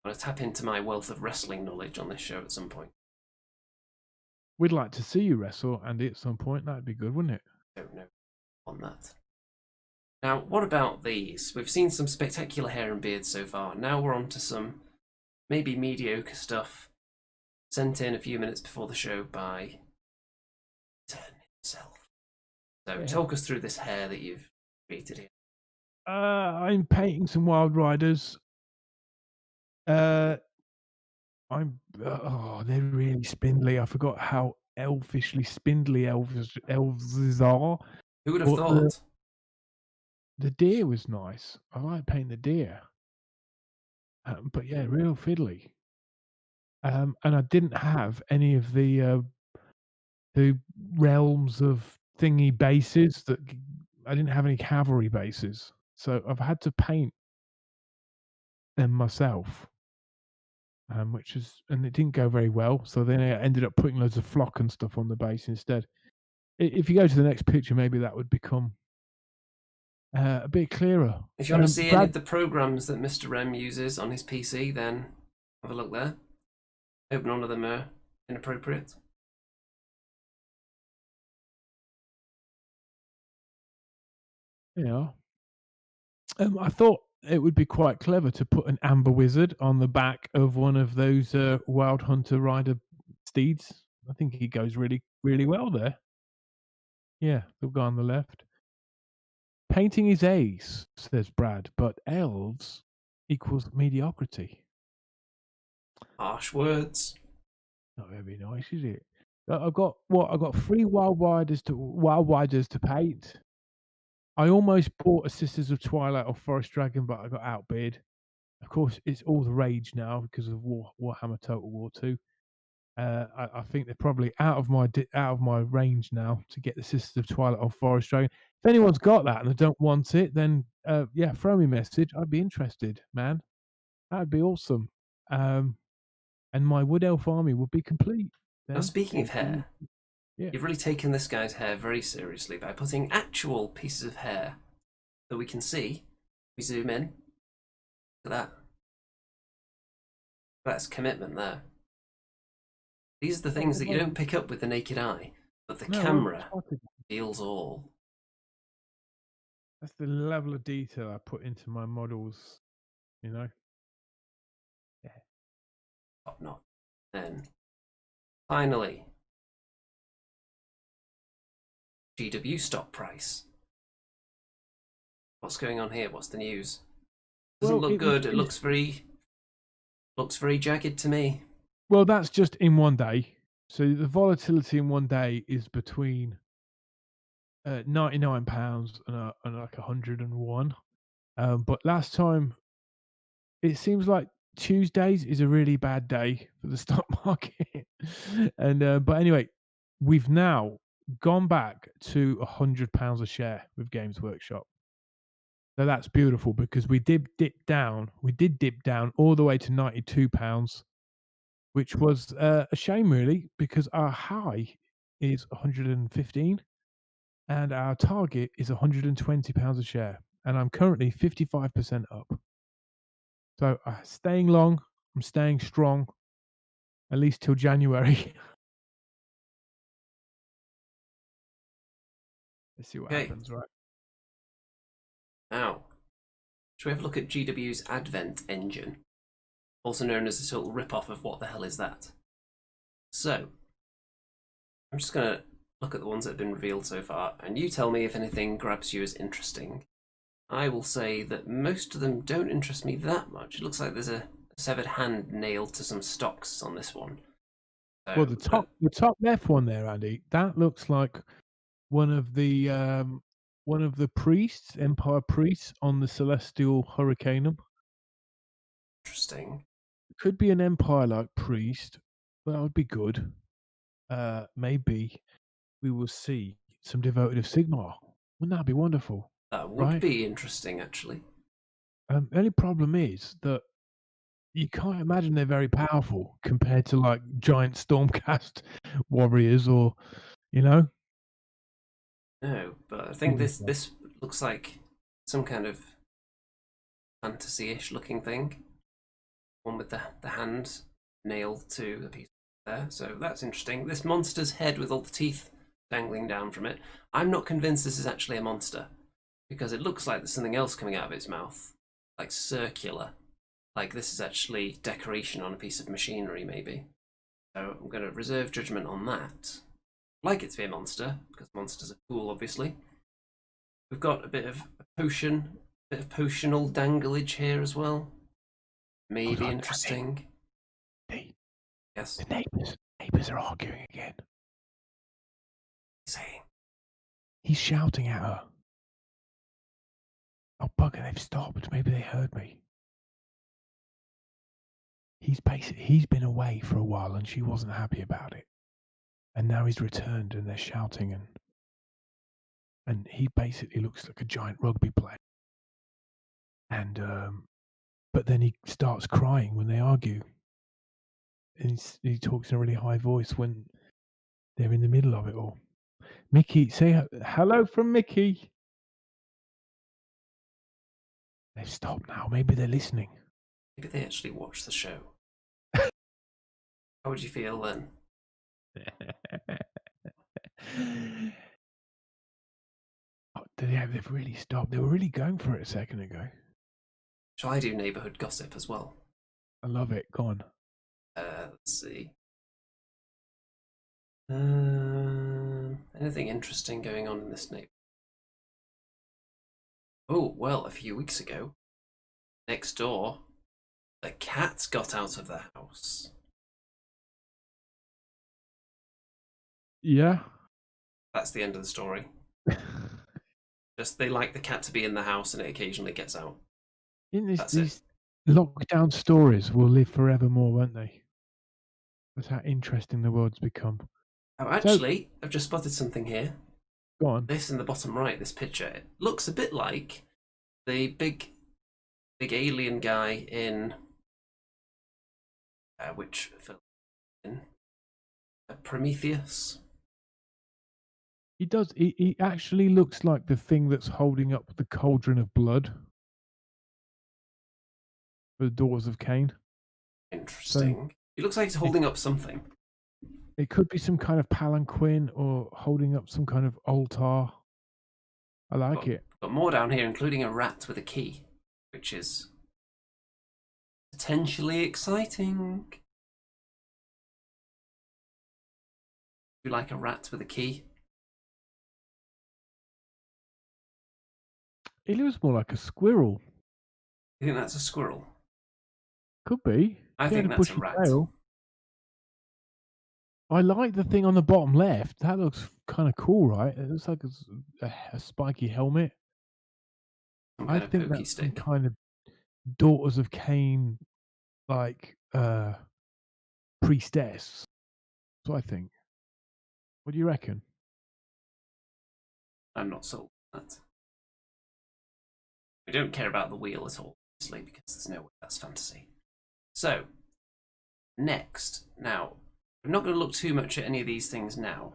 I'm going to tap into my wealth of wrestling knowledge on this show at some point. We'd like to see you wrestle, Andy, at some point. That'd be good, wouldn't it? Don't know on that. Now, what about these? We've seen some spectacular hair and beards so far. Now we're on to some maybe mediocre stuff sent in a few minutes before the show by Turn himself. So talk us through this hair that you've created here. I'm painting some Wild Riders. They're really spindly. I forgot how elfishly spindly elves are. Who would have thought? The deer was nice. I like painting the deer. But yeah, real fiddly. And I didn't have any of the realms of thingy bases that I didn't have any cavalry bases. So I've had to paint them myself. And it didn't go very well. So then I ended up putting loads of flock and stuff on the base instead. If you go to the next picture, maybe that would become a bit clearer. If you want to see any of the programs that Mr. Rem uses on his PC, then have a look there. Hope none of them are inappropriate. Yeah. I thought it would be quite clever to put an amber wizard on the back of one of those Wild Hunter Rider steeds. I think he goes really, really well there. Yeah, the guy on the left. painting is ace, says Brad, but elves equals mediocrity. Harsh words. Not very nice, is it? I've got what? I've got 3 wild riders to paint. I almost bought a Sisters of Twilight or Forest Dragon, but I got outbid. Of course, it's all the rage now because of Warhammer Total War 2. I think they're probably out of my range now to get the Sisters of Twilight or Forest Dragon. If anyone's got that and they don't want it, then yeah, throw me a message. I'd be interested, man. That'd be awesome. And my Wood Elf army would be complete. Now, Then. speaking of hair, Yeah. you've really taken this guy's hair very seriously by putting actual pieces of hair that we can see. We zoom in. Look at that. That's commitment there. These are the things that you don't pick up with the naked eye, but the camera reveals all. That's the level of detail I put into my models, you know. Yeah. Top notch. Then, finally, GW stock price. What's going on here? What's the news? Doesn't look good. It looks very jagged to me. Well, that's just in one day. So the volatility in one day is between £99 and like 101. But last time, it seems like Tuesdays is a really bad day for the stock market. And but anyway, we've now gone back to £100 a share with Games Workshop. So that's beautiful because we did dip down. We did dip down all the way to £92, which was a shame really because our high is 115 and our target is £120 a share. And I'm currently 55% up. So staying long, I'm staying strong, at least till January. Let's see what happens, right? Now, should we have a look at GW's Advent engine, also known as a total rip-off of what the hell is that? So, I'm just going to look at the ones that have been revealed so far, and you tell me if anything grabs you as interesting. I will say that most of them don't interest me that much. It looks like there's a severed hand nailed to some stocks on this one. So, well, the top left one there, Andy, that looks like one of the priests, Empire priests on the Celestial Hurricanum. Interesting. Could be an Empire-like priest, but that would be good. Maybe we will see some devoted of Sigmar. Wouldn't that be wonderful? That would right? be interesting, actually. The only problem is that you can't imagine they're very powerful compared to like giant Stormcast warriors, or you know. No, but I think this looks like some kind of fantasy-ish looking thing. One with the hand nailed to the piece there, so that's interesting. This monster's head with all the teeth dangling down from it. I'm not convinced this is actually a monster, because it looks like there's something else coming out of its mouth, like circular. Like this is actually decoration on a piece of machinery, maybe. So I'm going to reserve judgment on that. I'd like it to be a monster, because monsters are cool, obviously. We've got a bit of a potion, a bit of potional danglage here as well. Maybe interesting. Yes. The neighbours are arguing again. Saying. He's shouting at her. Oh bugger! They've stopped. Maybe they heard me. He's been away for a while, and she wasn't happy about it. And now he's returned, and they're shouting, and he basically looks like a giant rugby player. And but then he starts crying when they argue, and he talks in a really high voice when they're in the middle of it all. Mickey, say hello from Mickey. They've stopped now. Maybe they're listening. Maybe they actually watch the show. How would you feel then? Oh, they've really stopped. They were really going for it a second ago. Shall I do neighbourhood gossip as well? I love it. Go on. Let's see. Anything interesting going on in this neighbourhood? Oh, well, a few weeks ago, next door, the cat got out of the house. Yeah. That's the end of the story. Just they like the cat to be in the house and it occasionally gets out. That's it. These lockdown stories will live forevermore, won't they? That's how interesting the world's become. Oh, actually, I've just spotted something here. Go on. This in the bottom right, this picture, it looks a bit like the big alien guy in which film? In Prometheus. He does. He actually looks like the thing that's holding up the cauldron of blood for the daughters of Cain. Interesting. He looks like he's holding up something. It could be some kind of palanquin or holding up some kind of altar. I like it. Got more down here, including a rat with a key, which is potentially exciting. You like a rat with a key? It looks more like a squirrel. You think that's a squirrel? Could be. I think that's a rat. Tail. I like the thing on the bottom left. That looks kind of cool, right? It looks like a spiky helmet. I think that's some kind of daughters of Cain, like priestess. That's what I think. What do you reckon? I'm not sold on that. We don't care about the wheel at all, obviously, because there's no way that's fantasy. So, next. Now, we're not going to look too much at any of these things now.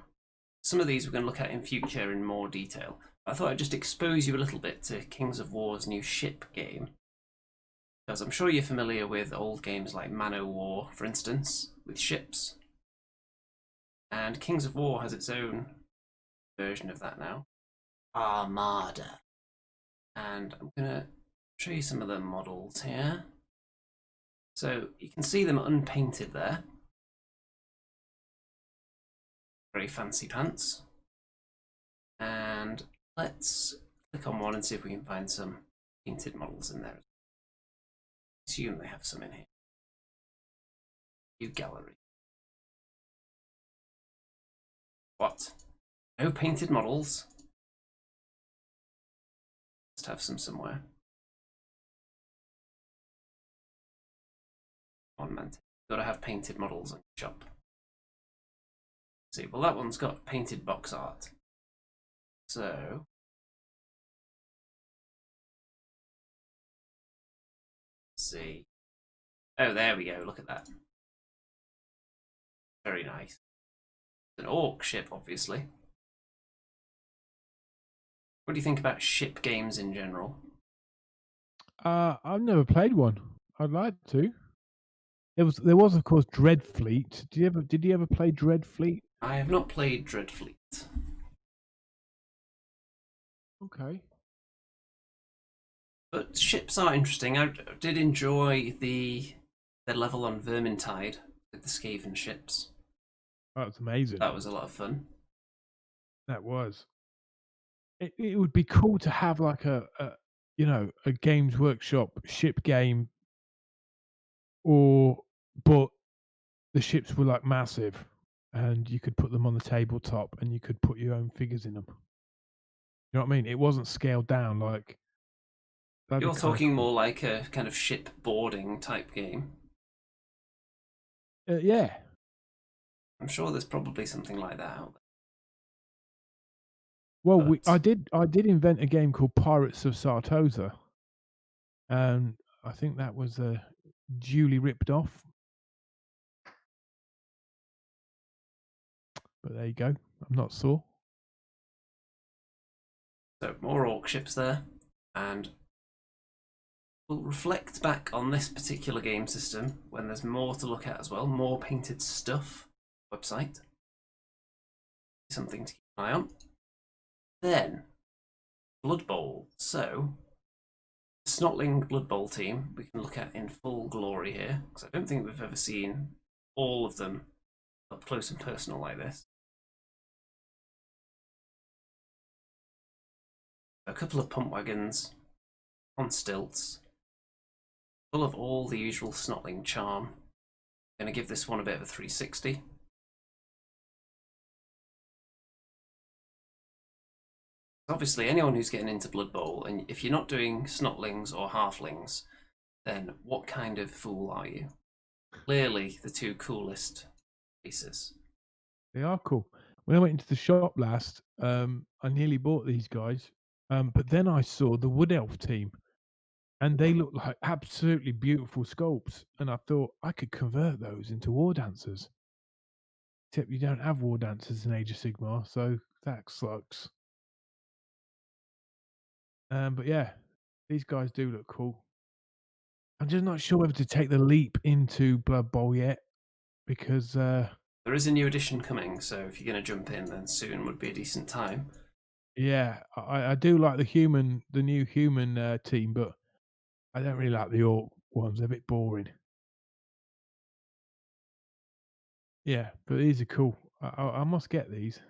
Some of these we're going to look at in future in more detail. I thought I'd just expose you a little bit to Kings of War's new ship game. Because I'm sure you're familiar with old games like Man o' War, for instance, with ships. And Kings of War has its own version of that now. Armada. And I'm going to show you some of the models here. So you can see them unpainted there. Very fancy pants. And let's click on one and see if we can find some painted models in there. Assume they have some in here. View gallery. What? No painted models? Must have some somewhere. On man, got to have painted models on your shop. See, well that one's got painted box art. So let's see. Oh, there we go. Look at that. Very nice. It's an orc ship, obviously. What do you think about ship games in general? I've never played one. I'd like to. There was of course Dreadfleet. Did you ever play Dreadfleet? I have not played Dreadfleet. Okay. But ships are interesting. I did enjoy the level on Vermintide with the Skaven ships. That was amazing. That was a lot of fun. That was. It would be cool to have like a Games Workshop ship game, but the ships were like massive, and you could put them on the tabletop, and you could put your own figures in them. You know what I mean? It wasn't scaled down like. You're talking more like a kind of ship boarding type game. Yeah. I'm sure there's probably something like that out there. Well, I did invent a game called Pirates of Sartosa, and I think that was duly ripped off. But there you go. I'm not sure. So more orc ships there, and we'll reflect back on this particular game system when there's more to look at as well. More painted stuff. Website. Something to keep an eye on. Then, Blood Bowl. So, the Snotling Blood Bowl team we can look at in full glory here, because I don't think we've ever seen all of them up close and personal like this. A couple of pump wagons, on stilts, full of all the usual snotling charm. I'm going to give this one a bit of a 360. Obviously, anyone who's getting into Blood Bowl, and if you're not doing snotlings or halflings, then what kind of fool are you? Clearly, the two coolest pieces. They are cool. When I went into the shop last, I nearly bought these guys, but then I saw the Wood Elf team, and they look like absolutely beautiful sculpts. And I thought I could convert those into war dancers. Except you don't have war dancers in Age of Sigmar, so that sucks. But yeah, these guys do look cool. I'm just not sure whether to take the leap into Blood Bowl yet, because there is a new edition coming, so if you're going to jump in, then soon would be a decent time. yeah, I do like the new human team, but I don't really like the orc ones. They're a bit boring. Yeah, but these are cool. I must get these.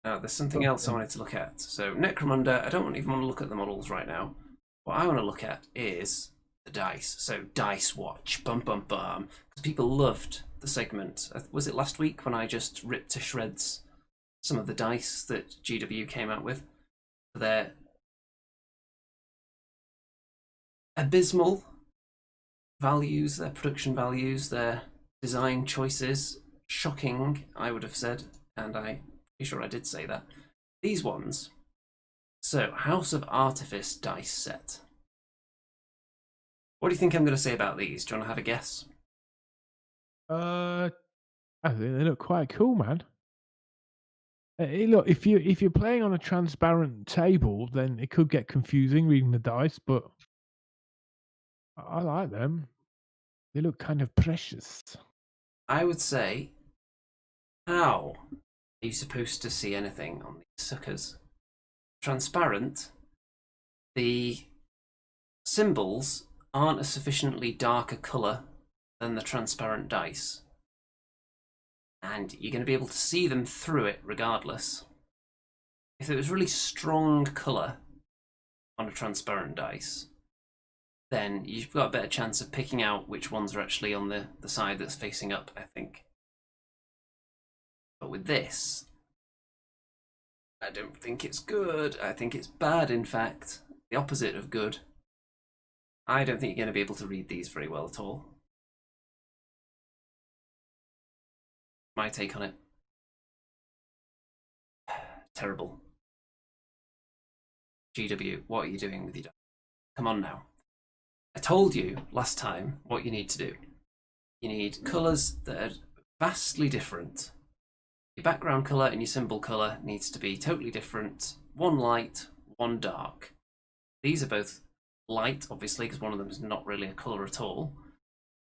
Now, there's something else I wanted to look at. So, Necromunda, I don't even want to look at the models right now. What I want to look at is the dice. So, Dice Watch, bum bum bum. Because people loved the segment. Was it last week when I just ripped to shreds some of the dice that GW came out with? Their abysmal values, their production values, their design choices. Shocking, I would have said, and I'm pretty sure I did say that. These ones. So, House of Artifice dice set. What do you think I'm going to say about these? Do you want to have a guess? I think they look quite cool, man. Look, if you're playing on a transparent table, then it could get confusing reading the dice, but I like them. They look kind of precious. I would say, how are you supposed to see anything on these suckers? Transparent, the symbols aren't a sufficiently darker colour than the transparent dice. And you're going to be able to see them through it regardless. If it was really strong colour on a transparent dice, then you've got a better chance of picking out which ones are actually on the side that's facing up, I think. But with this, I don't think it's good. I think it's bad, in fact. The opposite of good. I don't think you're going to be able to read these very well at all. My take on it. Terrible. GW, what are you doing with your dice? Come on now. I told you last time what you need to do. You need colours that are vastly different. Your background colour and your symbol colour needs to be totally different. One light, one dark. These are both light, obviously, because one of them is not really a colour at all.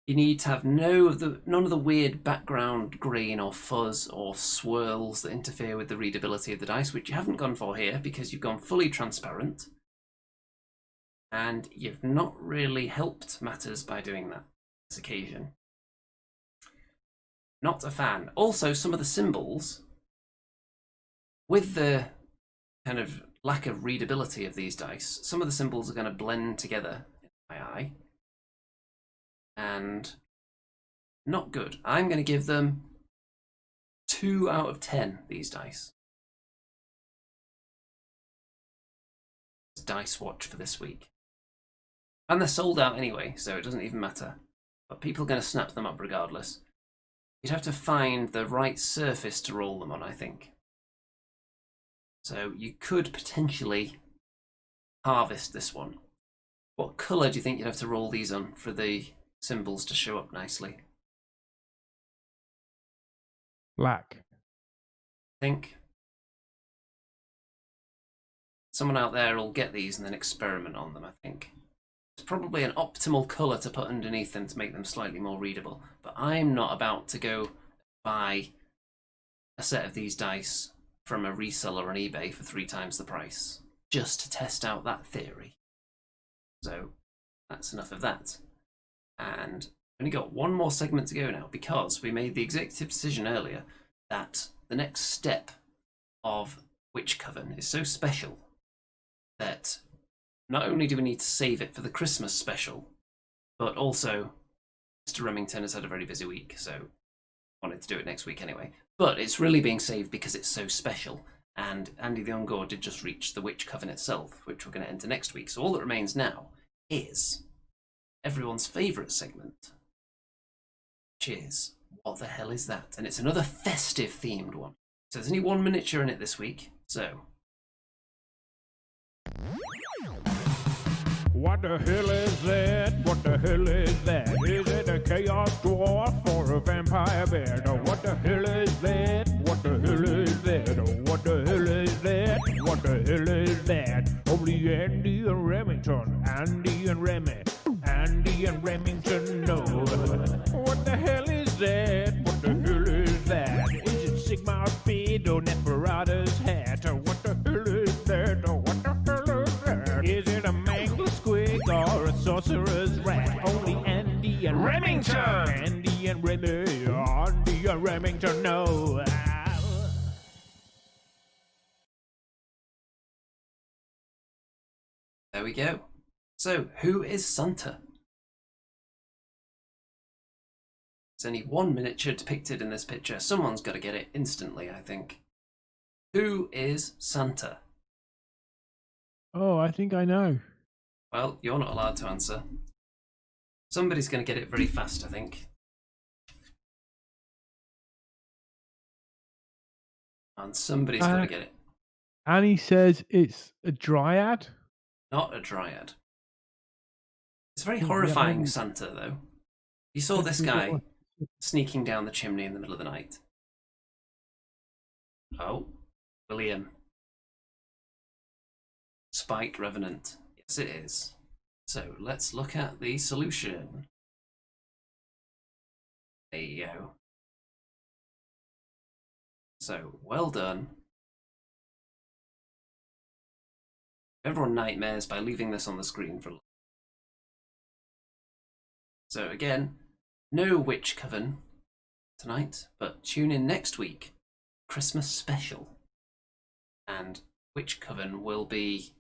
You need to have none of the weird background grain or fuzz or swirls that interfere with the readability of the dice, which you haven't gone for here because you've gone fully transparent. And you've not really helped matters by doing that this occasion. Not a fan. Also, some of the symbols, with the kind of lack of readability of these dice, some of the symbols are going to blend together in my eye. And not good. I'm going to give them 2 out of 10, these dice. Dice Watch for this week. And they're sold out anyway, so it doesn't even matter. But people are going to snap them up regardless. You'd have to find the right surface to roll them on, I think. So you could potentially harvest this one. What colour do you think you'd have to roll these on for the symbols to show up nicely? Black. Think. Someone out there will get these and then experiment on them, I think. It's probably an optimal colour to put underneath them to make them slightly more readable. But I'm not about to go buy a set of these dice from a reseller on eBay for 3 times the price just to test out that theory. So that's enough of that. And we've only got one more segment to go now because we made the executive decision earlier that the next step of Witch Coven is so special that not only do we need to save it for the Christmas special, but also Mr. Remington has had a very busy week, so I wanted to do it next week anyway. But it's really being saved because it's so special. And Andy the Ungor did just reach the Witch Coven itself, which we're going to enter next week. So all that remains now is everyone's favourite segment, which is What the Hell Is That? And it's another festive themed one. So there's only one miniature in it this week, so... What the hell is that? What the hell is that? Is it a chaos dwarf or a vampire bear? Oh, what the hell is that? What the hell is that? Oh, what the hell is that? What the hell is that? Only Andy and Remington, Andy and Remy, Andy and Remington know. What the hell is that? What the hell is that? Is it Sigvald's beard or Neferata's hat? Oh, what the hell is that? Oh, what the hell is that? Is it a mangler squig or a sorcerer's rat? Only Andy and Remington, Andy and Remy, Andy and Remington know. There we go. So, who is Santa? There's only one miniature depicted in this picture. Someone's got to get it instantly, I think. Who is Santa? Oh, I think I know. Well, you're not allowed to answer. Somebody's going to get it very fast, I think. And somebody's got to get it. Annie says it's a dryad. Not a dryad. It's very Yeah, horrifying, Santa, though. You saw this guy sneaking down the chimney in the middle of the night. Oh, William. Spiked Revenant. Yes, it is. So let's look at the solution. There you go. So, well done. Everyone nightmares by leaving this on the screen for a little. So again, no Witch Coven tonight, but tune in next week, Christmas special. And Witch Coven will be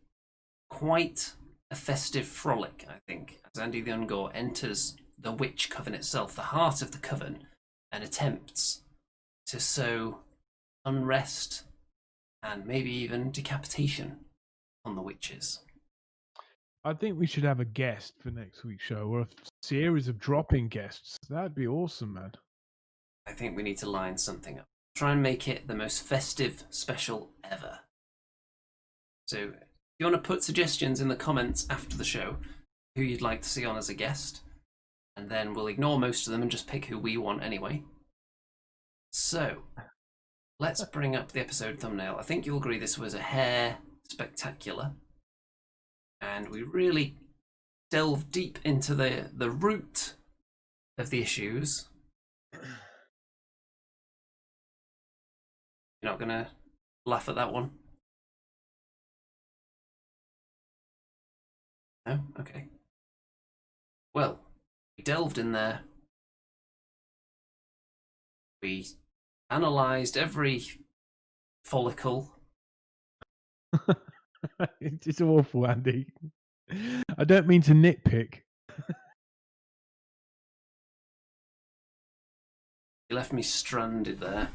quite a festive frolic, I think, as Andy the Ungor enters the Witch Coven itself, the heart of the coven, and attempts to sow unrest and maybe even decapitation on the witches. I think we should have a guest for next week's show, or a series of dropping guests. That'd be awesome, man. I think we need to line something up. Try and make it the most festive special ever. So, if you want to put suggestions in the comments after the show, who you'd like to see on as a guest, and then we'll ignore most of them and just pick who we want anyway. So, let's bring up the episode thumbnail. I think you'll agree this was a hair spectacular. And we really delve deep into the root of the issues. You're not going to laugh at that one? No? Okay. Well, we delved in there. We analysed every follicle. It's awful, Andy. I don't mean to nitpick. You left me stranded there.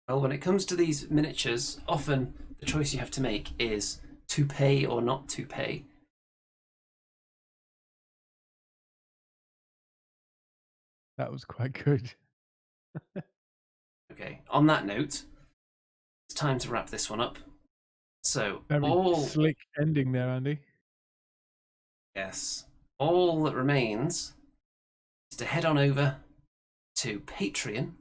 Well, when it comes to these miniatures, often the choice you have to make is to pay or not to pay. That was quite good. Okay, on that note, it's time to wrap this one up. So, Very all... slick ending there, Andy. Yes. All that remains is to head on over to Patreon.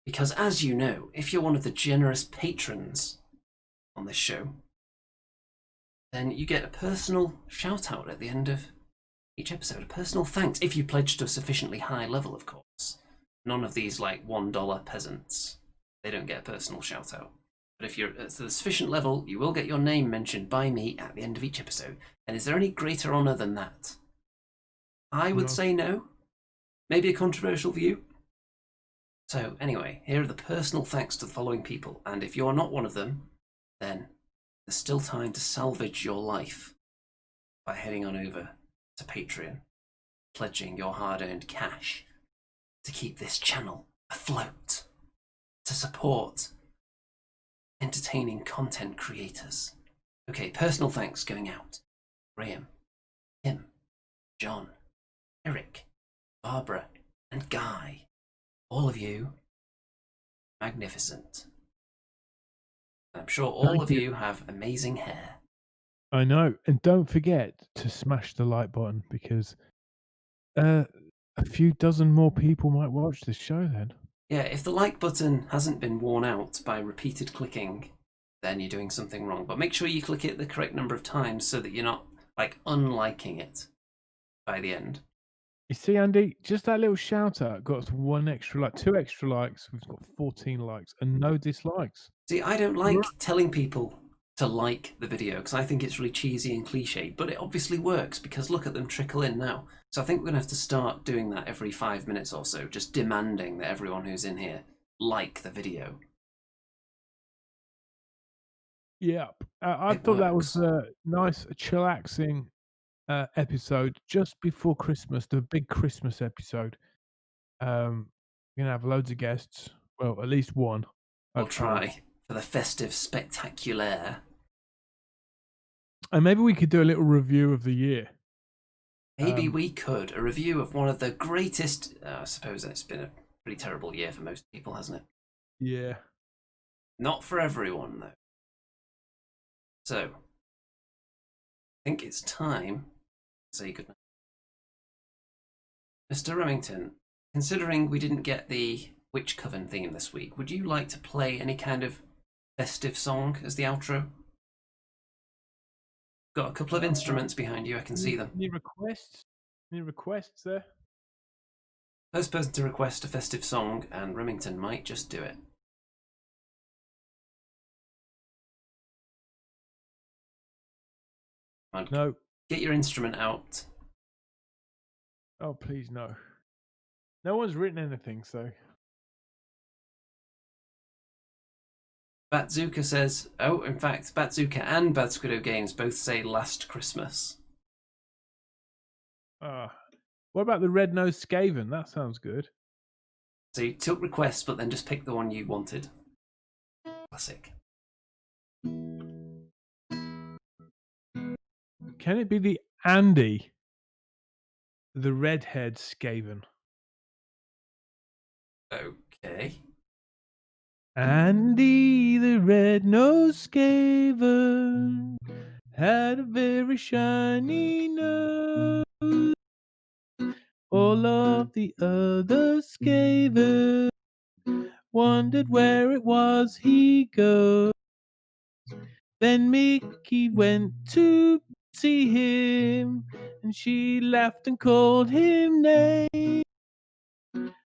Because as you know, if you're one of the generous patrons on this show, then you get a personal shout out at the end of each episode. A personal thanks, if you pledge to a sufficiently high level, of course. None of these like $1 peasants. They don't get a personal shout out. But if you're at the sufficient level, you will get your name mentioned by me at the end of each episode. And is there any greater honour than that? I would say no. Maybe a controversial view. So anyway, here are the personal thanks to the following people, and if you're not one of them, then there's still time to salvage your life by heading on over to Patreon, pledging your hard-earned cash to keep this channel afloat, to support entertaining content creators. Okay, personal thanks going out. Graham, Tim, John, Eric, Barbara, and Guy. All of you, magnificent. And I'm sure all of you have amazing hair. I know. And don't forget to smash the like button, because a few dozen more people might watch this show then. Yeah, if the like button hasn't been worn out by repeated clicking, then you're doing something wrong. But make sure you click it the correct number of times so that you're not, like, unliking it by the end. You see, Andy, just that little shout out got us 1 extra like, 2 extra likes. We've got 14 likes and no dislikes. See, I don't like telling people to like the video because I think it's really cheesy and cliche, but it obviously works because look at them trickle in now. So I think we're going to have to start doing that every 5 minutes or so, just demanding that everyone who's in here like the video. Yeah, I thought that was a nice, chillaxing episode just before Christmas, the big Christmas episode. We're gonna have loads of guests. Well, at least one. We'll try for the festive spectacular. And maybe we could do a little review of the year. Maybe we could. A review of one of the greatest... I suppose it's been a pretty terrible year for most people, hasn't it? Yeah. Not for everyone, though. So, I think it's time to say goodnight. Mr. Remington, considering we didn't get the Witch Coven theme this week, would you like to play any kind of festive song as the outro? Got a couple of instruments behind you, I can see them. Any requests? Any requests there? First person to request a festive song, and Remington might just do it. No. Get your instrument out. Oh, please, no. No one's written anything, so... Batzuka says... Oh, in fact, Batzuka and Bad Squiddo Games both say Last Christmas. What about the Red-Nosed Skaven? That sounds good. So you took requests, but then just picked the one you wanted. Classic. Can it be the Andy? The Redhead Skaven? Okay. Andy the Red-Nosed Skaven had a very shiny nose. All of the other Skaven wondered where it was he goes. Then Mickey went to see him, and she laughed and called him names.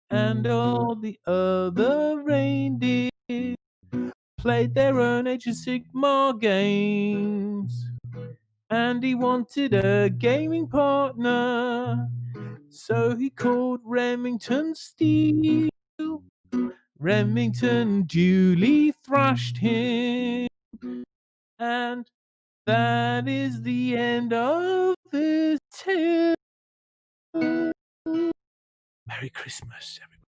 And all the other reindeer played their own Age of Sigmar games. And he wanted a gaming partner, so he called Remington Steel. Remington duly thrashed him, and that is the end of this tale. Merry Christmas, everybody.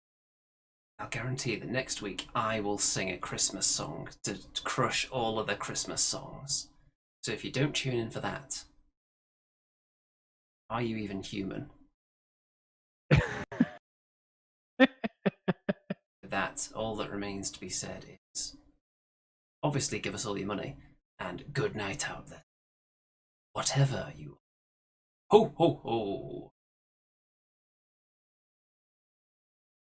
I'll guarantee that next week I will sing a Christmas song to crush all other Christmas songs. So if you don't tune in for that, are you even human? That, all that remains to be said is, obviously give us all your money, and good night out there. Whatever you... Ho, ho, ho!